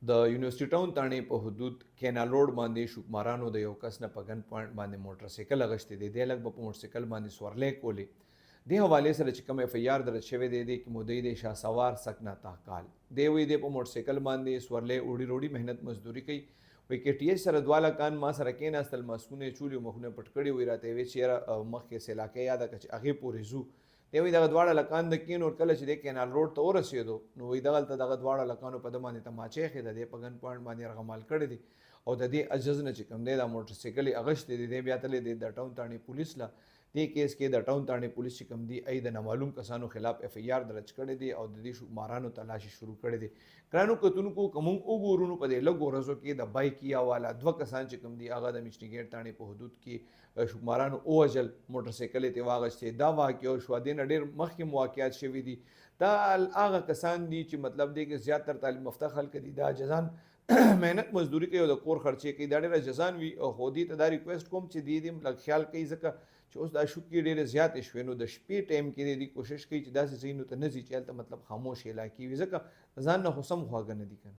د یونیورسيټي ټاون تاڼې په حدود کینال روډ باندې شوکمارانو د یو کس نه په ګن پوینټ باندې موټر سایکل اغشتې دی. دی لږ به په موټر سایکل باندې سورلۍ کولې. دې حوالې سره چې کوم اف ای آر درج شوی دی کې مدعي دی شاه سوار سکنا تاکال. دی وایي دی په موټر سایکل باندې سورلۍ وړي روړي محنت مزدوري کوي. وایي کې ټي ایچ سره دوه هلکان ما سره کېناستل، ماسکونه یې چولي او مخونه پټ کړي. وایي راته یې ویل چې یاره مخکې سیلاکۍ یاده کړه چې هغې پورې ځو. دی وایي دغه دواړه هلکان د کېنول کله چې دی کینال روډ ته ورسېدو نو وایي دغلته دغه دواړه هلکانو په ده باندې تماچۍ ایښې ده. دی په ګن پوینټ باندې یرغمال کړی دی او د دې عجز نه چې کوم دی دا موټر سایکل یې اغشتی دی. دی بیا تللی دی د ټاون تاڼې پولیس له. دې کیس کې د ټاون تاڼې پولیس چې کوم دی ای د نامعلوم کسانو خلاف اف ای آر درج کړی دی او د دې شوکمارانو تلاشي شروع کړی دی. ګرانو کتونکو که موږ وګورو نو په دې لږو ورځو کې د بایکیا والا دوه کسان چې کوم دي هغه د مشني ګیټ تاڼې په حدود کې شوکمارانو ووژل، موټر سایکل یې ترې واغشتې. دا واقعه شوه، دې نه ډېر مخکې واقعات شوي دي. دا هغه کسان دي چې مطلب دی کې زیاتره تعلیم یافته خلک دي. دا جزان محنت مزدوري کوي او د کور خرچې کوي. دا ډېره جزان وي او خو دې ته دا ریکویسټ کوم چې دې دې لږ خیال کوي ځکه چې اوس دا شوکې ډېرې زیاتې شوې نو د شپې ټایم کې دې کوشش کوي چې داسې ځایونو ته نه ځي چې هلته مطلب خاموش علاقې وي ځکه ځان نه خو سم خواږه نه دي که نه.